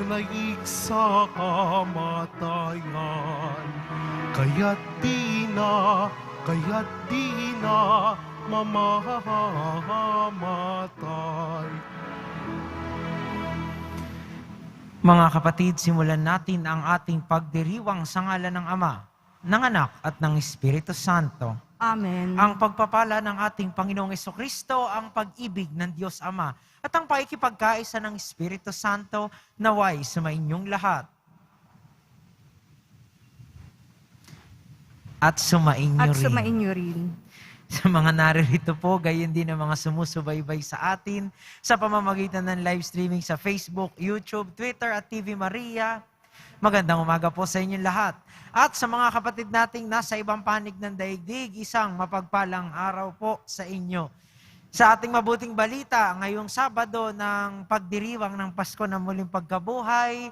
naig sa kamatayan. Kaya't di na mamamatay. Mga kapatid, simulan natin ang ating pagdiriwang sa ngalan ng Ama, ng Anak at ng Espiritu Santo. Amen. Ang pagpapala ng ating Panginoong Jesucristo, ang pag-ibig ng Diyos Ama, at ang pakikipagkaisa ng Espiritu Santo naway sumainyong lahat. At sumainyo rin. Sa mga naririto po, gayon din ang mga sumusubaybay sa atin sa pamamagitan ng live streaming sa Facebook, YouTube, Twitter at TV Maria. Magandang umaga po sa inyong lahat. At sa mga kapatid nating nasa ibang panig ng daigdig, isang mapagpalang araw po sa inyo. Sa ating mabuting balita, ngayong Sabado ng pagdiriwang ng Pasko ng muling pagkabuhay,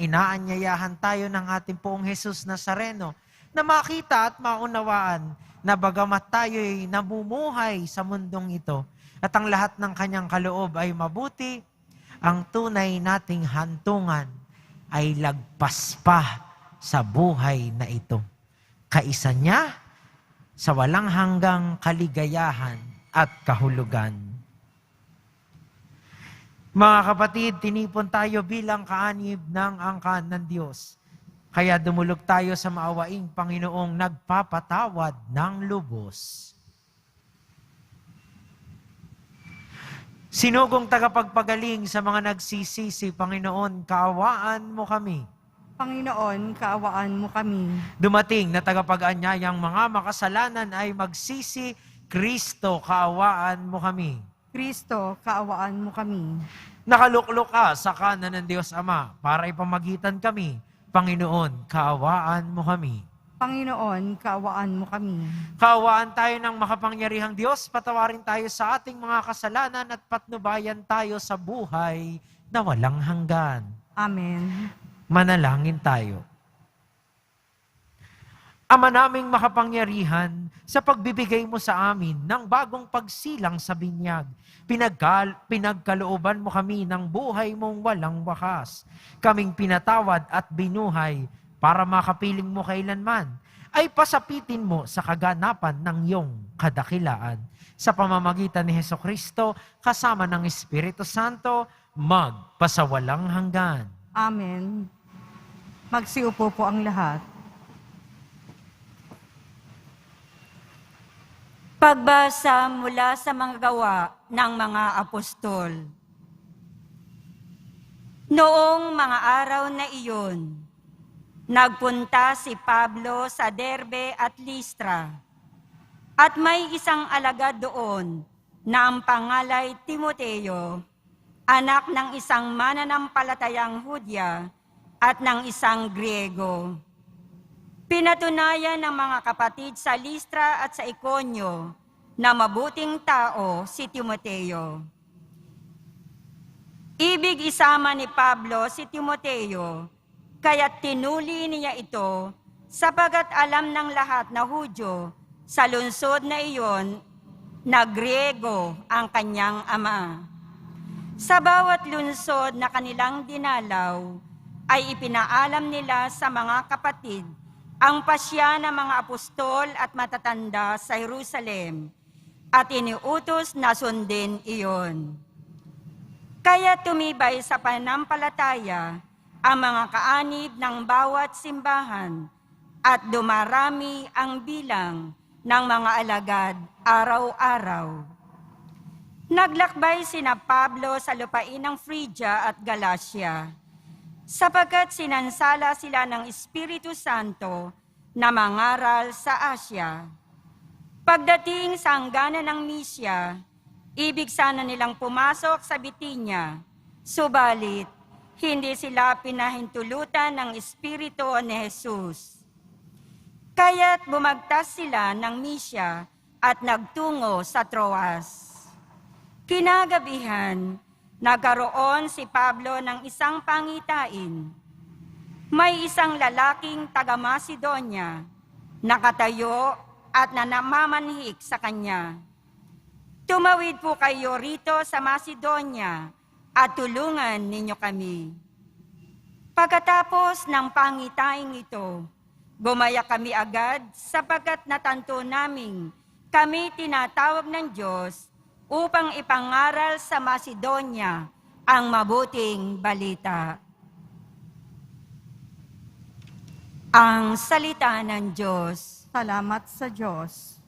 inaanyayahan tayo ng ating Poong Jesus Nazareno na makita at maunawaan na bagamat tayo'y namumuhay sa mundong ito at ang lahat ng kanyang kaloob ay mabuti, ang tunay nating hantungan ay lagpas pa sa buhay na ito. Kaisa niya sa walang hanggang kaligayahan at kahulugan. Mga kapatid, tinipon tayo bilang kaanib ng angkan ng Diyos. Kaya dumulog tayo sa maawaing Panginoong nagpapatawad ng lubos. Sinugong tagapagpagaling sa mga nagsisisi, Panginoon, kaawaan mo kami. Panginoon, kaawaan mo kami. Dumating na tagapag-anyayang mga makasalanan ay magsisi, Kristo, kaawaan mo kami. Kristo, kaawaan mo kami. Nakaluklok ka sa kanan ng Diyos Ama para ipamagitan kami. Panginoon, kaawaan mo kami. Panginoon, kaawaan mo kami. Kaawaan tayo ng makapangyarihang Diyos, patawarin tayo sa ating mga kasalanan at patnubayan tayo sa buhay na walang hanggan. Amen. Manalangin tayo. Ama naming makapangyarihan, sa pagbibigay mo sa amin ng bagong pagsilang sa binyag, pinagkalooban mo kami ng buhay mong walang wakas. Kaming pinatawad at binuhay para makapiling mo kailanman, ay pasapitin mo sa kaganapan ng iyong kadakilaan. Sa pamamagitan ni Jesucristo, kasama ng Espiritu Santo, magpasawalang hanggan. Amen. Magsiupo po ang lahat. Pagbasa mula sa mga gawa ng mga apostol. Noong mga araw na iyon, nagpunta si Pablo sa Derbe at Listra, at may isang alagad doon na ang pangalay Timoteo, anak ng isang mananampalatayang Hudya at ng isang Griego. Pinatunayan ng mga kapatid sa Listra at sa Iconio na mabuting tao si Timoteo. Ibig isama ni Pablo si Timoteo, kaya't tinuli niya ito sapagat alam ng lahat na Hudyo sa lungsod na iyon na Griego ang kanyang ama. Sa bawat lungsod na kanilang dinalaw, ay ipinaalam nila sa mga kapatid ang pasya ng mga apostol at matatanda sa Jerusalem, at iniutos na sundin iyon. Kaya tumibay sa pananampalataya ang mga kaanib ng bawat simbahan, at dumarami ang bilang ng mga alagad araw-araw. Naglakbay sina Pablo sa lupain ng Phrygia at Galacia, sapagkat sinansala sila ng Espiritu Santo na mangaral sa Asya. Pagdating sa hangganan ng Mysia, ibig sana nilang pumasok sa Bitinya, subalit hindi sila pinahintulutan ng Espiritu ni Jesus. Kaya't bumagtas sila ng Mysia at nagtungo sa Troas. Kinagabihan, nagkaroon si Pablo ng isang pangitain. May isang lalaking taga-Macedonia, nakatayo at nanamamanhik sa kanya. Tumawid po kayo rito sa Macedonia at tulungan ninyo kami. Pagkatapos ng pangitaing ito, bumaya kami agad sapagkat natanto naming kami tinatawag ng Diyos upang ipangaral sa Macedonia ang mabuting balita. Ang salita ng Diyos. Salamat sa Diyos.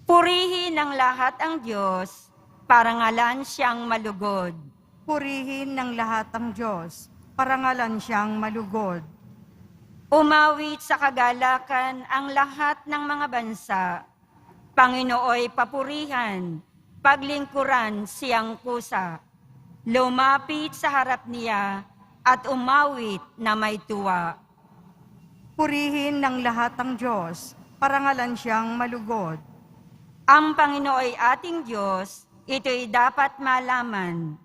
Purihin ng lahat ang Diyos, parangalan siyang malugod. Purihin ng lahat ang Diyos, parangalan siyang malugod. Umawit sa kagalakan ang lahat ng mga bansa. Panginooy papurihan, paglingkuran siyang kusa. Lumapit sa harap niya at umawit na may tuwa. Purihin ng lahat ang Diyos, parangalan siyang malugod. Ang Panginooy ating Diyos, ito'y dapat malaman.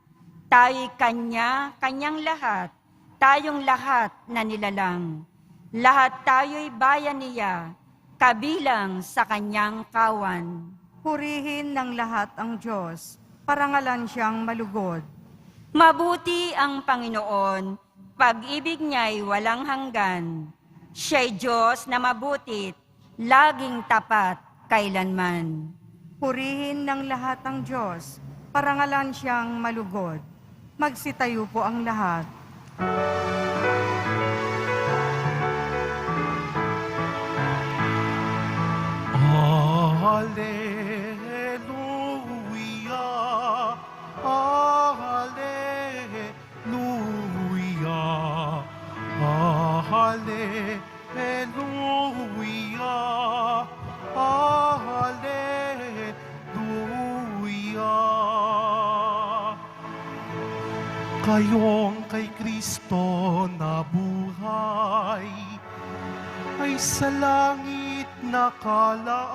Tayo'y kanyang lahat, tayong lahat na nilalang. Lahat tayo'y bayan niya, kabilang sa kanyang kawan. Purihin ng lahat ang Diyos, parangalan siyang malugod. Mabuti ang Panginoon, pag-ibig niya'y walang hanggan. Siya'y Diyos na mabutit, laging tapat kailanman. Purihin ng lahat ang Diyos, parangalan siyang malugod. Magsitayo po ang lahat. Hallelujah, Hallelujah, Hallelujah, Hallelujah. Kayong kay Kristo nabuhay, ay sa langit nakalaan,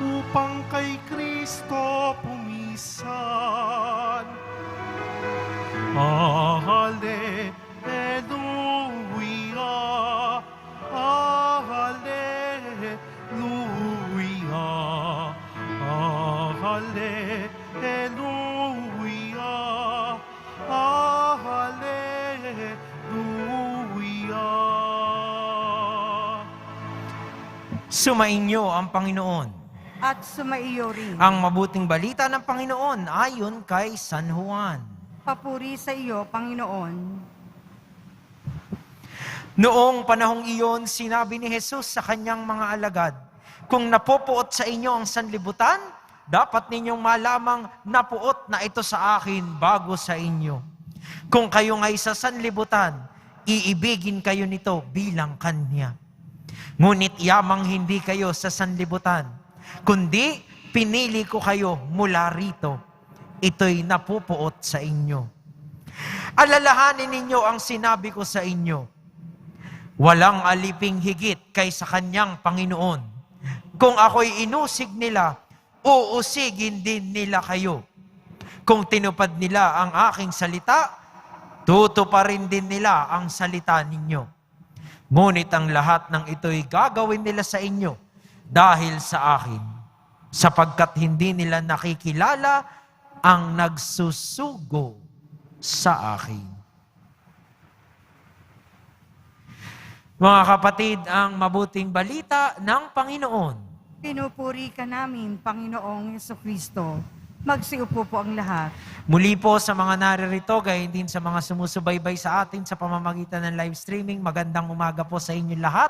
upang kay Kristo pumisan. Hallelujah, Hallelujah, Hallelujah, Hallelujah. Sumainyo ang Panginoon. At sumaiyo rin. Ang mabuting balita ng Panginoon ayon kay San Juan. Papuri sa iyo, Panginoon. Noong panahong iyon, sinabi ni Jesus sa kanyang mga alagad, kung napupuot sa inyo ang sanlibutan, dapat ninyong malamang napuot na ito sa akin bago sa inyo. Kung kayo nga'y sa sanlibutan, iibigin kayo nito bilang kanya. Ngunit yamang hindi kayo sa sanlibutan, kundi pinili ko kayo mula rito. Ito'y napupuot sa inyo. Alalahanin ninyo ang sinabi ko sa inyo. Walang aliping higit kaysa kanyang Panginoon. Kung ako'y inusig nila, uusigin din nila kayo. Kung tinupad nila ang aking salita, tutuparin din nila ang salita ninyo. Ngunit ang lahat ng ito'y gagawin nila sa inyo dahil sa akin, sapagkat hindi nila nakikilala ang nagsusugo sa akin. Mga kapatid, ang mabuting balita ng Panginoon. Pinupuri ka namin, Panginoong Jesucristo. Magsiupo po ang lahat. Muli po sa mga naririto, gayon din sa mga sumusubaybay sa atin sa pamamagitan ng live streaming, magandang umaga po sa inyo lahat.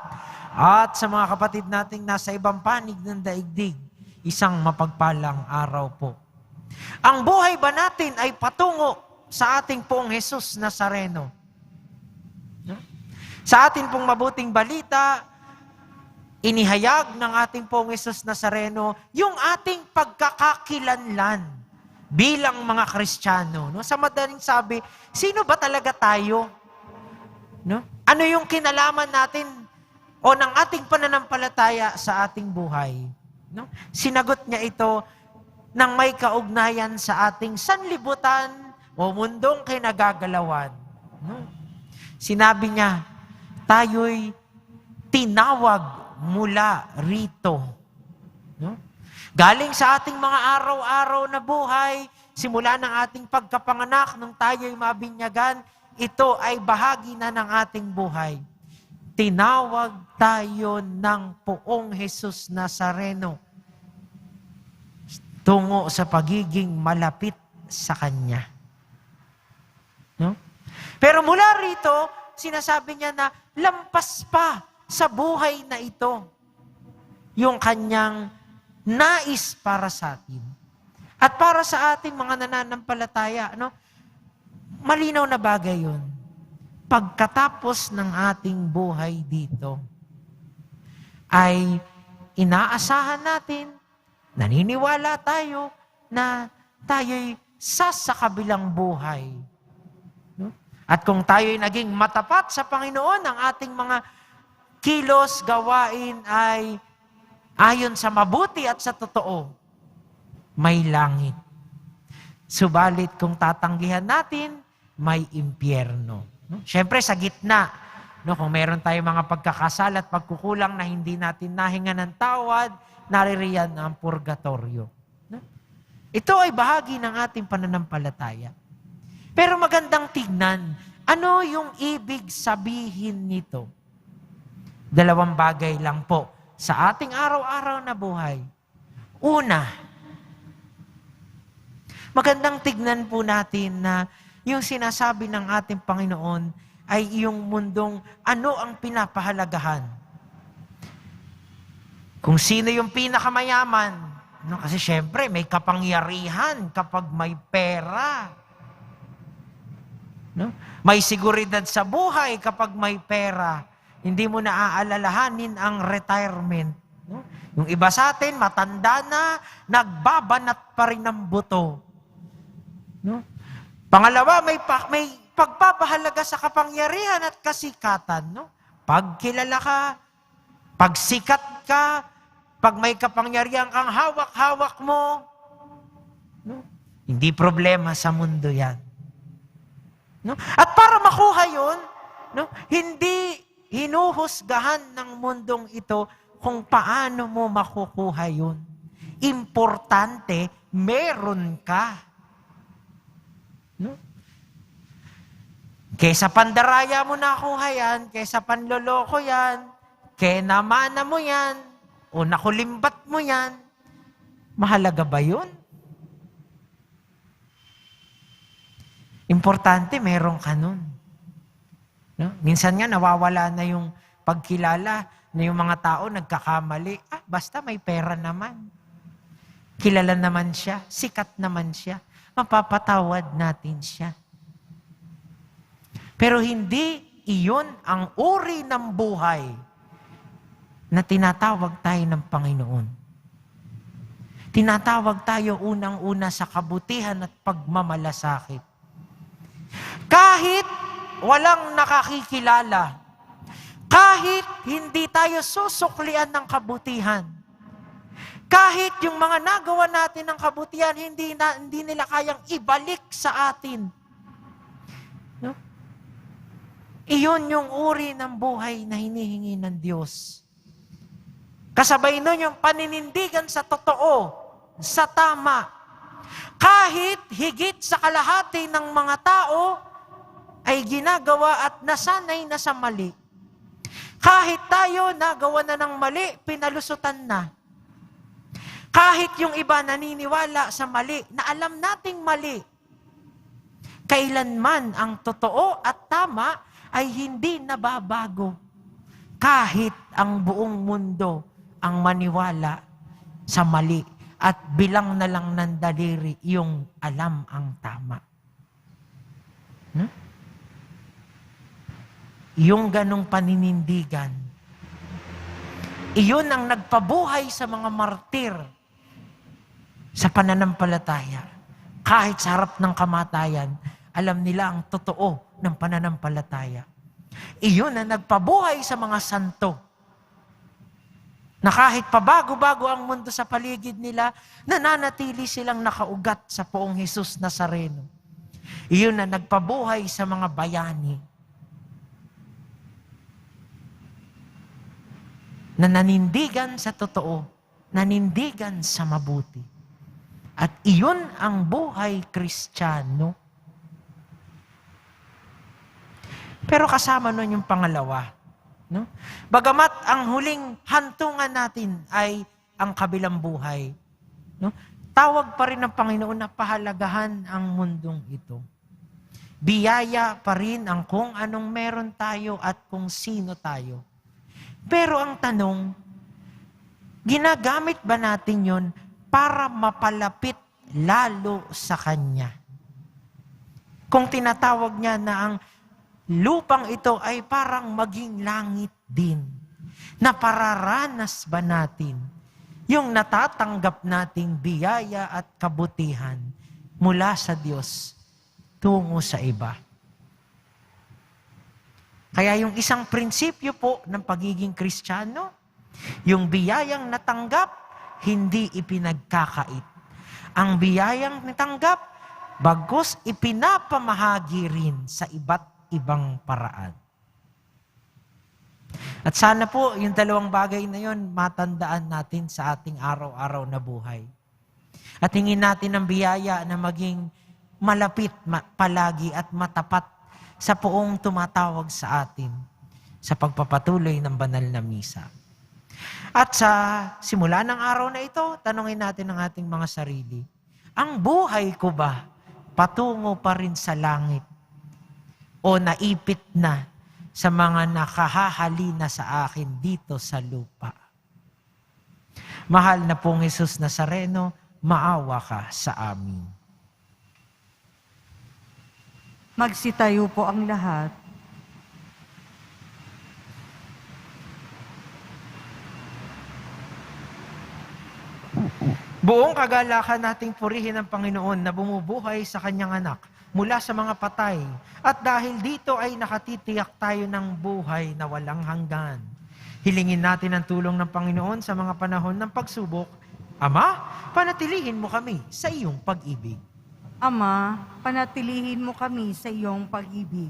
At sa mga kapatid nating nasa ibang panig ng daigdig, isang mapagpalang araw po. Ang buhay ba natin ay patungo sa ating pong Jesus Nazareno? Sa ating pong mabuting balita, inihayag ng ating pong Jesus Nazareno yung ating pagkakakilanlan bilang mga Kristiyano. No? Sa madaling sabi, sino ba talaga tayo? No? Ano yung kinalaman natin o ng ating pananampalataya sa ating buhay? No? Sinagot niya ito nang may kaugnayan sa ating sanlibutan o mundong kinagagalawan. No? Sinabi niya, tayo'y tinawag mula rito. No? Galing sa ating mga araw-araw na buhay, simula ng ating pagkapanganak, nung tayo'y mabinyagan, ito ay bahagi na ng ating buhay. Tinawag tayo ng Poong Jesus Nazareno tungo sa pagiging malapit sa Kanya. No? Pero mula rito, sinasabi niya na lampas pa sa buhay na ito yung Kanyang nais para sa atin. At para sa ating mga nananampalataya, malinaw na bagay yun. Pagkatapos ng ating buhay dito, ay inaasahan natin, naniniwala tayo na tayo'y sasakabilang buhay. At kung tayo'y naging matapat sa Panginoon, ang ating mga kilos, gawain ay ayon sa mabuti at sa totoo, may langit. Subalit kung tatanggihan natin, may impyerno. Siyempre sa gitna, kung meron tayong mga pagkakasala at pagkukulang na hindi natin nahinga ng tawad, naririyan ang purgatorio. Ito ay bahagi ng ating pananampalataya. Pero magandang tignan, ano yung ibig sabihin nito? Dalawang bagay lang po sa ating araw-araw na buhay. Una, magandang tignan po natin na yung sinasabi ng ating Panginoon ay yung mundong ano ang pinapahalagahan. Kung sino yung pinakamayaman, kasi syempre may kapangyarihan kapag may pera. May seguridad sa buhay kapag may pera. Hindi mo na aalalahanin ang retirement. Yung iba sa atin, matanda na, nagbabanat pa rin ng buto. Pangalawa, may pagpapahalaga sa kapangyarihan at kasikatan. Pag kilala ka, pag sikat ka, pag may kapangyarihan kang hawak-hawak mo, hindi problema sa mundo yan. At para makuha yun, hindi hinuhusgahan ng mundong ito kung paano mo makukuha yun. Importante, meron ka. Kesa pandaraya mo nakuha yan, kesa panloloko yan, kaya namana mo yan, o nakulimbat mo yan, mahalaga ba yun? Importante, meron ka nun. Minsan nga nawawala na yung pagkilala na yung mga tao nagkakamali. Basta may pera naman. Kilala naman siya, sikat naman siya. Mapapatawad natin siya. Pero hindi iyon ang uri ng buhay na tinatawag tayo ng Panginoon. Tinatawag tayo unang-una sa kabutihan at pagmamalasakit. Kahit walang nakakikilala, kahit hindi tayo susuklian ng kabutihan, kahit yung mga nagawa natin ng kabutihan, hindi nila kayang ibalik sa atin. Iyon yung uri ng buhay na hinihingi ng Diyos. Kasabay nun yung paninindigan sa totoo, sa tama. Kahit higit sa kalahati ng mga tao ay ginagawa at nasanay na sa mali. Kahit tayo nagawa na ng mali, pinalusutan na. Kahit yung iba naniniwala sa mali, na alam nating mali, kailanman ang totoo at tama ay hindi nababago. Kahit ang buong mundo ang maniwala sa mali at bilang na lang ng daliri yung alam ang tama. Yung ganong paninindigan, iyon ang nagpabuhay sa mga martir sa pananampalataya. Kahit sa harap ng kamatayan, alam nila ang totoo ng pananampalataya. Iyon ang nagpabuhay sa mga santo. Na kahit pabago-bago ang mundo sa paligid nila, nananatili silang nakaugat sa Poong Jesus Nazareno. Iyon ang nagpabuhay sa mga bayani. Na nanindigan sa totoo, nanindigan sa mabuti. At iyon ang buhay Kristiyano. Pero kasama nun yung pangalawa. No? Bagamat ang huling hantungan natin ay ang kabilang buhay, no? Tawag pa rin ng Panginoon na pahalagahan ang mundong ito. Biyaya pa rin ang kung anong meron tayo at kung sino tayo. Pero ang tanong, ginagamit ba natin yon para mapalapit lalo sa Kanya? Kung tinatawag niya na ang lupang ito ay parang maging langit din, napararanas ba natin yung natatanggap nating biyaya at kabutihan mula sa Diyos tungo sa iba? Kaya yung isang prinsipyo po ng pagiging Kristiyano, yung biyayang natanggap, hindi ipinagkakait. Ang biyayang natanggap, bagkus ipinapamahagi rin sa iba't ibang paraan. At sana po, yung dalawang bagay na yun, matandaan natin sa ating araw-araw na buhay. At hingin natin ang biyaya na maging malapit palagi at matapat sa poong tumatawag sa atin sa pagpapatuloy ng banal na misa. At sa simula ng araw na ito, tanungin natin ang ating mga sarili, ang buhay ko ba patungo pa rin sa langit o naipit na sa mga nakahahalina sa akin dito sa lupa? Mahal na pong Jesus Nazareno, maawa ka sa amin. Magsitayo po ang lahat. Buong kagalakan nating purihin ang Panginoon na bumubuhay sa Kanyang anak mula sa mga patay. At dahil dito ay nakatitiyak tayo ng buhay na walang hanggan. Hilingin natin ang tulong ng Panginoon sa mga panahon ng pagsubok. Ama, panatilihin mo kami sa iyong pag-ibig. Ama, panatilihin mo kami sa iyong pag-ibig.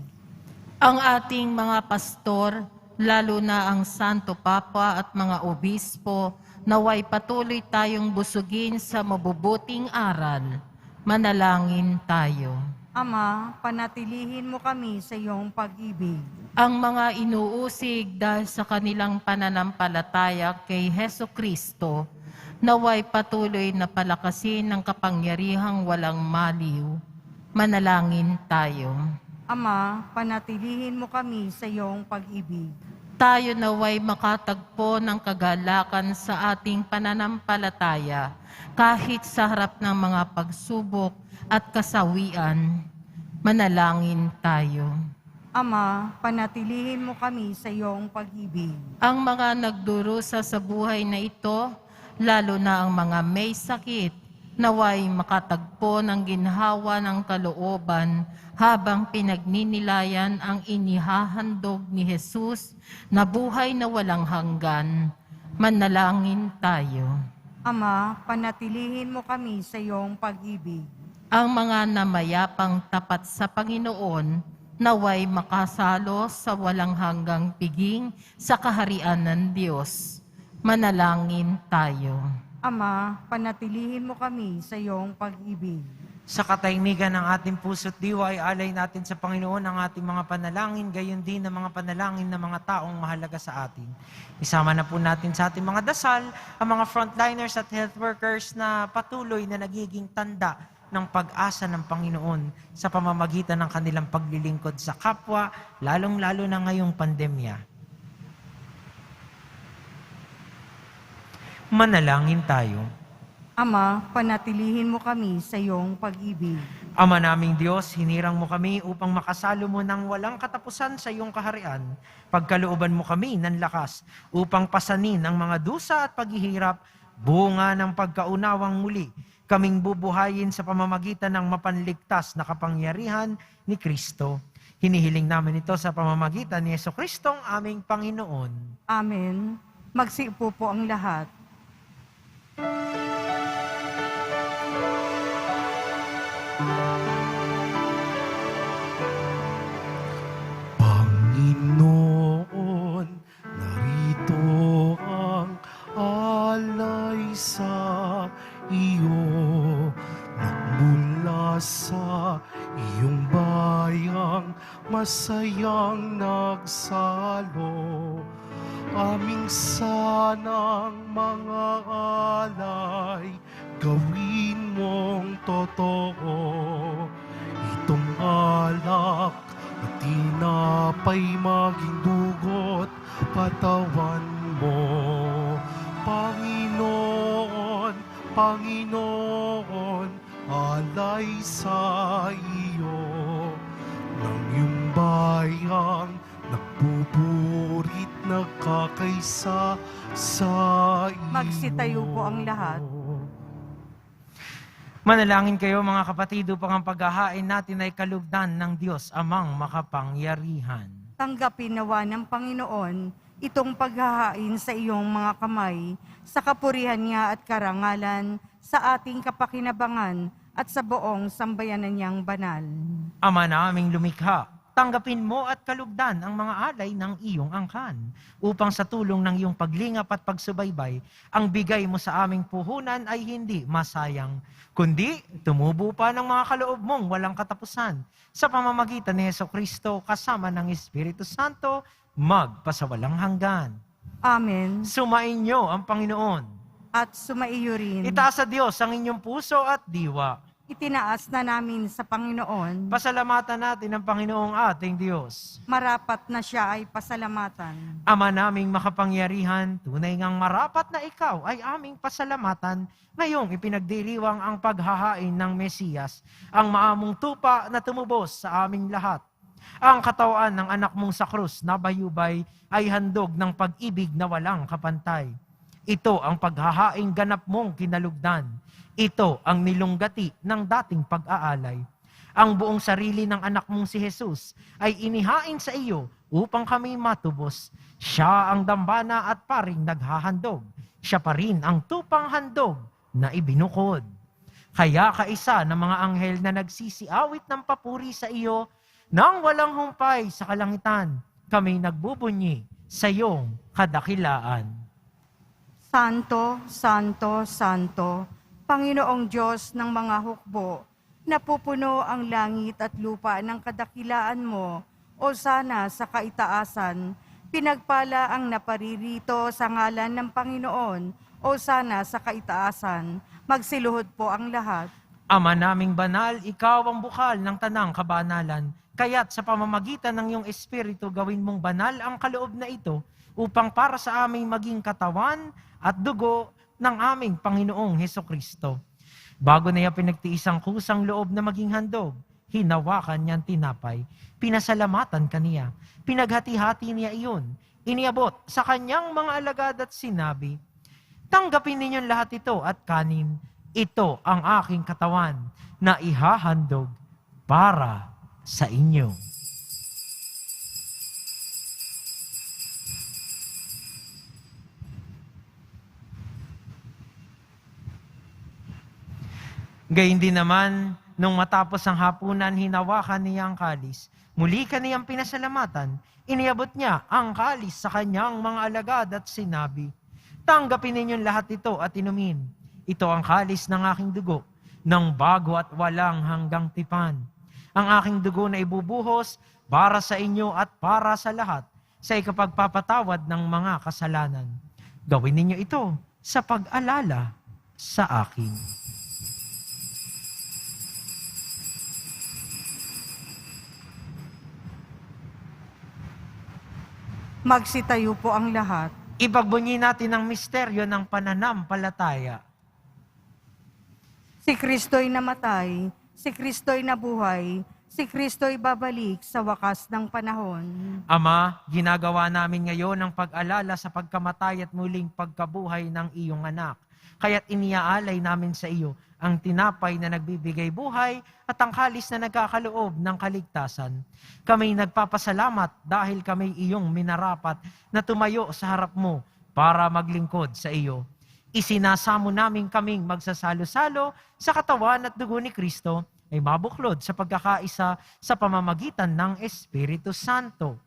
Ang ating mga pastor, lalo na ang Santo Papa at mga obispo, naway patuloy tayong busugin sa mabubuting aral. Manalangin tayo. Ama, panatilihin mo kami sa iyong pag-ibig. Ang mga inuusig dahil sa kanilang pananampalataya kay Heso Kristo, naway patuloy na palakasin ng kapangyarihang walang maliw. Manalangin tayo. Ama, panatilihin mo kami sa iyong pag-ibig. Tayo naway makatagpo ng kagalakan sa ating pananampalataya kahit sa harap ng mga pagsubok at kasawian. Manalangin tayo. Ama, panatilihin mo kami sa iyong pag-ibig. Ang mga nagdurusa sa buhay na ito, lalo na ang mga may sakit, naway makatagpo ng ginhawa ng kalooban habang pinagninilayan ang inihahandog ni Jesus na buhay na walang hanggan. Manalangin tayo. Ama, panatilihin mo kami sa iyong pag-ibig. Ang mga namayapang tapat sa Panginoon, naway makasalo sa walang hanggang piging sa kaharian ng Diyos. Manalangin tayo. Ama, panatilihin mo kami sa iyong pag-ibig. Sa katahimikan ng ating puso't diwa ay alay natin sa Panginoon ang ating mga panalangin, gayon din ang mga panalangin ng mga taong mahalaga sa atin. Isama na po natin sa ating mga dasal ang mga frontliners at health workers na patuloy na nagiging tanda ng pag-asa ng Panginoon sa pamamagitan ng kanilang paglilingkod sa kapwa, lalong-lalo na ngayong pandemya. Manalangin tayo. Ama, panatilihin mo kami sa iyong pag-ibig. Ama naming Diyos, hinirang mo kami upang makasalo mo ng walang katapusan sa iyong kaharian. Pagkalooban mo kami ng lakas upang pasanin ang mga dusa at paghihirap, bunga ng pagkaunawang muli. Kaming bubuhayin sa pamamagitan ng mapanligtas na kapangyarihan ni Kristo. Hinihiling namin ito sa pamamagitan ni Jesucristong aming Panginoon. Amen. Magsiupo po ang lahat. Panginoon, narito ang alay sa iyo. masayang nagsalo, aming sanang mga alay, gawin mong totoo. Itong alak at tinapay maging dugot, katawan mo, Panginoon, Panginoon, alay sa iyo. Nang iyong bayang nagbuburit, nagkakaisa sa iyo. Magsitayo po ang lahat. Manalangin kayo mga kapatid upang ang paghahain natin ay kalugdan ng Diyos amang makapangyarihan. Tanggapin nawa ng Panginoon itong paghahain sa iyong mga kamay, sa kapurihan niya at karangalan, sa ating kapakinabangan at sa buong sambayanan niyang banal. Ama naming lumikha, tanggapin mo at kalugdan ang mga alay ng iyong angkan, upang sa tulong ng iyong paglingap at pagsubaybay, ang bigay mo sa aming puhunan ay hindi masayang, kundi tumubo pa ng mga kaloob mong walang katapusan, sa pamamagitan ni Jesucristo kasama ng Espiritu Santo, magpasawalang hanggan. Amen. Sumainyo ang Panginoon. At sumaiyo rin. Itaas sa Diyos ang inyong puso at diwa. Itinaas na namin sa Panginoon. Pasalamatan natin ang Panginoong ating Diyos. Marapat na siya ay pasalamatan. Ama naming makapangyarihan, tunay ngang marapat na ikaw ay aming pasalamatan. Ngayong ipinagdiriwang ang paghahain ng Mesiyas, ang maamong tupa na tumubos sa aming lahat. Ang katawan ng anak mong sa krus na bayubay ay handog ng pag-ibig na walang kapantay. Ito ang paghahaing ganap mong kinalugdan. Ito ang nilunggati ng dating pag-aalay. Ang buong sarili ng anak mong si Jesus ay inihain sa iyo upang kami matubos. Siya ang dambana at paring naghahandog. Siya pa rin ang tupang handog na ibinukod. Kaya kaisa ng mga anghel na nagsisiawit ng papuri sa iyo, nang walang humpay sa kalangitan, kami nagbubunyi sa iyong kadakilaan. Santo, Santo, Santo, Panginoong Diyos ng mga hukbo, napupuno ang langit at lupa ng kadakilaan mo, o sana sa kaitaasan, pinagpala ang naparirito sa ngalan ng Panginoon, o sana sa kaitaasan, magsiluhod po ang lahat. Ama naming banal, ikaw ang bukal ng tanang kabanalan, kaya't sa pamamagitan ng iyong Espiritu gawin mong banal ang kaloob na ito, upang para sa aming maging katawan at dugo ng aming Panginoong Hesukristo. Bago na niya pinagtiis ang kusang loob na maging handog, hinawakan niyang tinapay, pinasalamatan kaniya, pinaghati-hati niya iyon, iniabot sa kanyang mga alagad at sinabi, tanggapin ninyong lahat ito at kanin, ito ang aking katawan na ihahandog para sa inyo. Gayun din naman, nung matapos ang hapunan, hinawakan niya ang kalis. Muli kaniyang pinasalamatan, iniabot niya ang kalis sa kanyang mga alagad at sinabi, tanggapin ninyong lahat ito at inumin. Ito ang kalis ng aking dugo, ng bago at walang hanggang tipan. Ang aking dugo na ibubuhos para sa inyo at para sa lahat, sa ikapagpapatawad ng mga kasalanan. Gawin ninyo ito sa pag-alala sa akin. Magsitayo po ang lahat. Ipagbunyi natin ang misteryo ng pananampalataya. Si Kristo'y namatay, si Kristo'y nabuhay, si Kristo'y babalik sa wakas ng panahon. Ama, ginagawa namin ngayon ang pag-alala sa pagkamatay at muling pagkabuhay ng iyong anak. Kaya't iniaalay namin sa iyo ang tinapay na nagbibigay buhay at ang kalis na nagkakaloob ng kaligtasan. Kami nagpapasalamat dahil kami iyong minarapat na tumayo sa harap mo para maglingkod sa iyo. Isinasamo namin kaming magsasalo-salo sa katawan at dugo ni Kristo ay mabuklod sa pagkakaisa sa pamamagitan ng Espiritu Santo.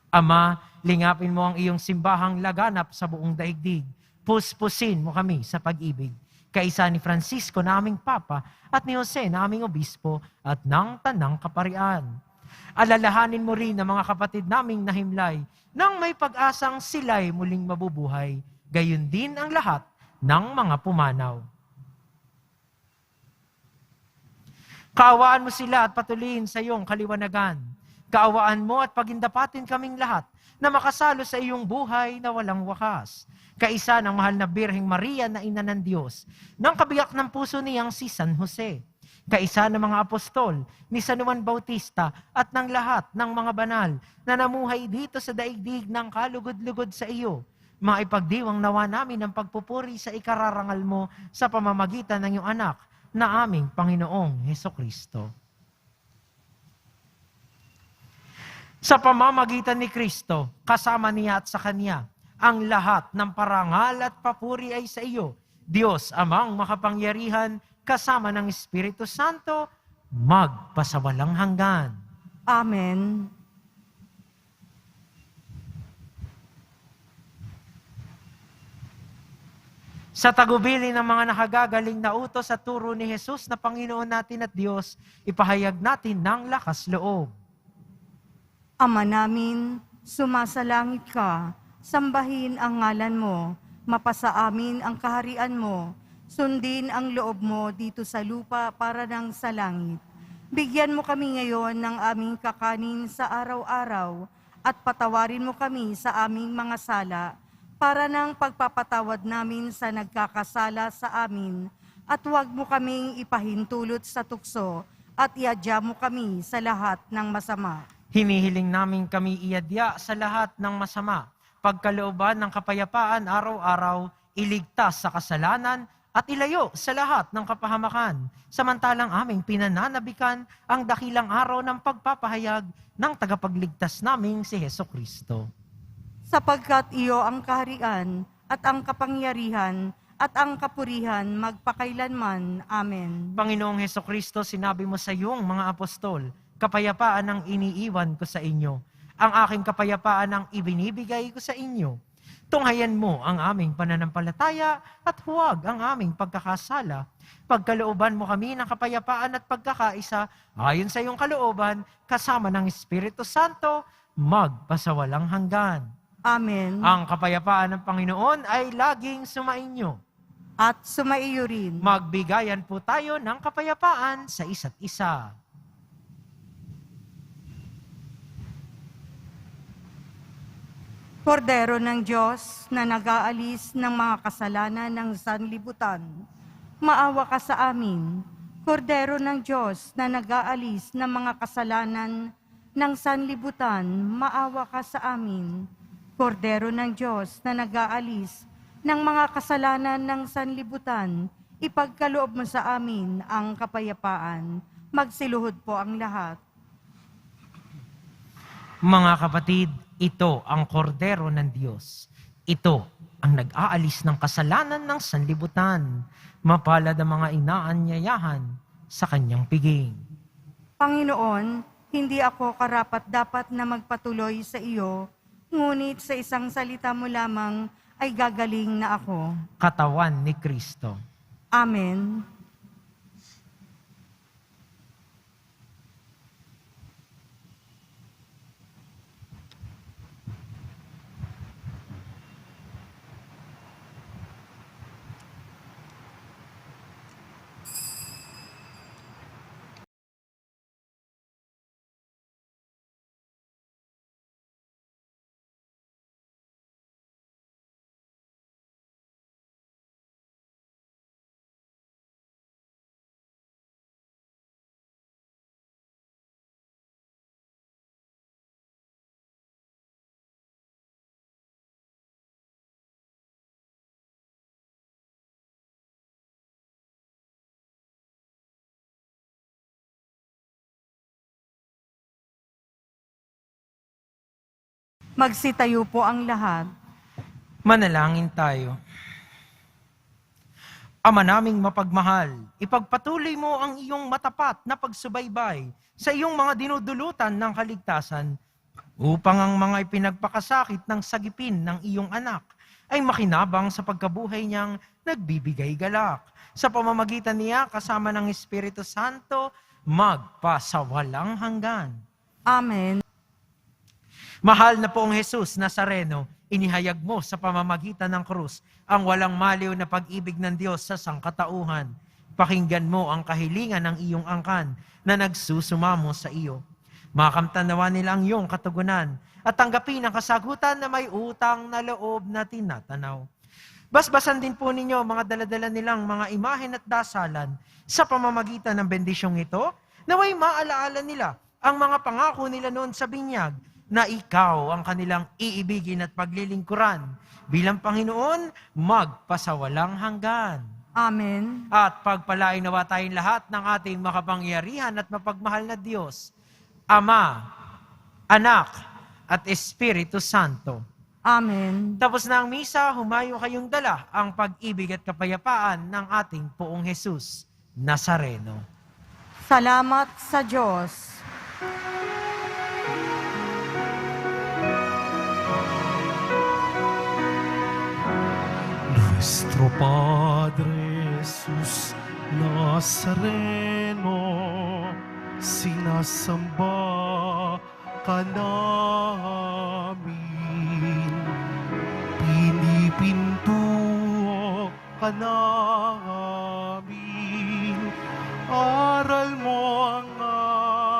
Ama, lingapin mo ang iyong simbahang laganap sa buong daigdig. Puspusin mo kami sa pag-ibig. Kaisa ni Francisco na aming Papa at ni Jose na aming Obispo at ng Tanang Kaparian. Alalahanin mo rin ang mga kapatid naming nahimlay nang may pag-asang sila'y muling mabubuhay. Gayon din ang lahat ng mga pumanaw. Kaawaan mo sila at patuloyin sa iyong kaliwanagan. Kaawaan mo at pagindapatin kaming lahat na makasalo sa iyong buhay na walang wakas. Kaisa ng mahal na Birheng Maria na Ina ng Diyos, ng kabiyak ng puso niyang si San Jose. Kaisa ng mga apostol, ni San Juan Bautista at ng lahat ng mga banal na namuhay dito sa daigdig ng kalugod-lugod sa iyo. Maipagdiwang nawa namin ang pagpupuri sa ikararangal mo sa pamamagitan ng iyong anak na aming Panginoong Hesukristo. Sa pamamagitan ni Kristo, kasama niya at sa Kanya, ang lahat ng parangal at papuri ay sa iyo, Diyos Amang makapangyarihan, kasama ng Espiritu Santo, magpasawalang hanggan. Amen. Sa tagubili ng mga nakagagaling na utos at turo ni Jesus na Panginoon natin at Diyos, ipahayag natin ng lakas loob. Ama namin, sumasalangit ka, sambahin ang ngalan mo, mapasa amin ang kaharian mo, sundin ang loob mo dito sa lupa para ng sa langit. Bigyan mo kami ngayon ng aming kakanin sa araw-araw at patawarin mo kami sa aming mga sala para ng pagpapatawad namin sa nagkakasala sa amin at huwag mo kaming ipahintulot sa tukso at iadya mo kami sa lahat ng masama. Hinihiling namin kami iadya sa lahat ng masama, pagkalooban ng kapayapaan araw-araw, iligtas sa kasalanan at ilayo sa lahat ng kapahamakan, samantalang aming pinananabikan ang dakilang araw ng pagpapahayag ng tagapagligtas naming si Hesukristo. Sapagkat iyo ang kaharian at ang kapangyarihan at ang kapurihan magpakailanman. Amen. Panginoong Hesukristo, sinabi mo sa iyong mga apostol, kapayapaan ang iniiwan ko sa inyo. Ang aking kapayapaan ang ibinibigay ko sa inyo. Tunghayan mo ang aming pananampalataya at huwag ang aming pagkakasala. Pagkalooban mo kami ng kapayapaan at pagkakaisa ayon sa iyong kalooban, kasama ng Espiritu Santo, magpasawalang hanggan. Amen. Ang kapayapaan ng Panginoon ay laging sumainyo. At sumaiyo rin. Magbigayan po tayo ng kapayapaan sa isa't isa. Kordero ng Diyos na nag-aalis ng mga kasalanan ng sanlibutan, maawa ka sa amin. Kordero ng Diyos na nag-aalis ng mga kasalanan ng sanlibutan, maawa ka sa amin. Kordero ng Diyos na nag-aalis ng mga kasalanan ng sanlibutan, ipagkaloob mo sa amin ang kapayapaan. Magsiluhod po ang lahat. Mga kapatid, ito ang kordero ng Diyos. Ito ang nag-aalis ng kasalanan ng sanlibutan. Mapalad ang mga inaanyayahan sa kanyang piging. Panginoon, hindi ako karapat-dapat na magpatuloy sa iyo, ngunit sa isang salita mo lamang ay gagaling na ako. Katawan ni Kristo. Amen. Magsitayo po ang lahat. Manalangin tayo. Ama naming mapagmahal, ipagpatuloy mo ang iyong matapat na pagsubaybay sa iyong mga dinudulutan ng kaligtasan upang ang mga ipinagpakasakit ng sagipin ng iyong anak ay makinabang sa pagkabuhay niyang nagbibigay galak. Sa pamamagitan niya kasama ng Espiritu Santo, magpasawalang hanggan. Amen. Mahal na Poong Jesus Nazareno, inihayag mo sa pamamagitan ng krus ang walang maliw na pag-ibig ng Diyos sa sangkatauhan. Pakinggan mo ang kahilingan ng iyong angkan na nagsusumamo sa iyo. Makamtanawa nila ang iyong katugunan at tanggapin ang kasagutan na may utang na loob na tinatanaw. Basbasan din po ninyo mga daladala nilang mga imahen at dasalan sa pamamagitan ng bendisyong ito, naway maalaala nila ang mga pangako nila noon sa binyag na ikaw ang kanilang iibigin at paglilingkuran bilang Panginoon magpasawalang hanggan. Amen. At pagpalain nawa tayong lahat ng ating makapangyarihan at mapagmahal na Diyos, Ama, Anak, at Espiritu Santo. Amen. Tapos na ang misa, humayo kayong dala ang pag-ibig at kapayapaan ng ating Poong Jesus Nazareno. Salamat sa Diyos. Nuestro Padre Jesus Nazareno, sinasamba ka namin, pinipintuho ka namin, aral mo ang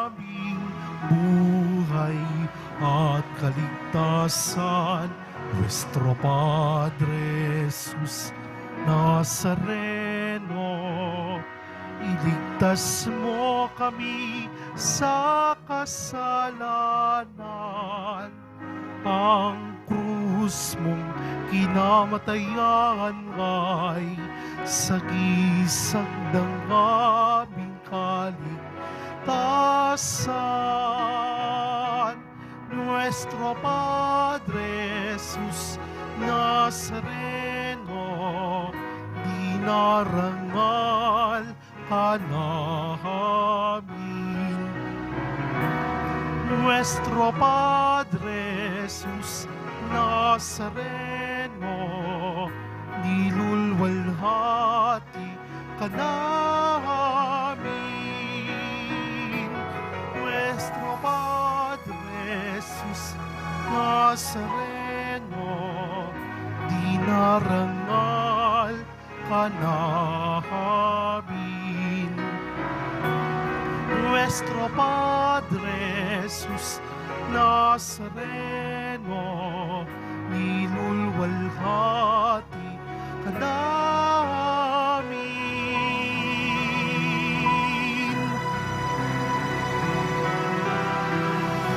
aming buhay at kaligtasan. Nuestro Padre Jesus Nazareno, iligtas mo kami sa kasalanan. Ang krus mong kinamatayan ay sagisag ng aming kaligtasan. Nuestro Padre Jesus Nazareno, dinarangal ka namin. Nuestro Padre Jesus Nazareno, nilulwalhati ka namin. Nuestro Padre Jesus Nazareno, dinarangal ka namin. Nuestro Padre Jesus Nazareno, nilulwalhati ka namin.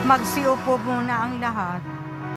Magsiupo muna ang lahat.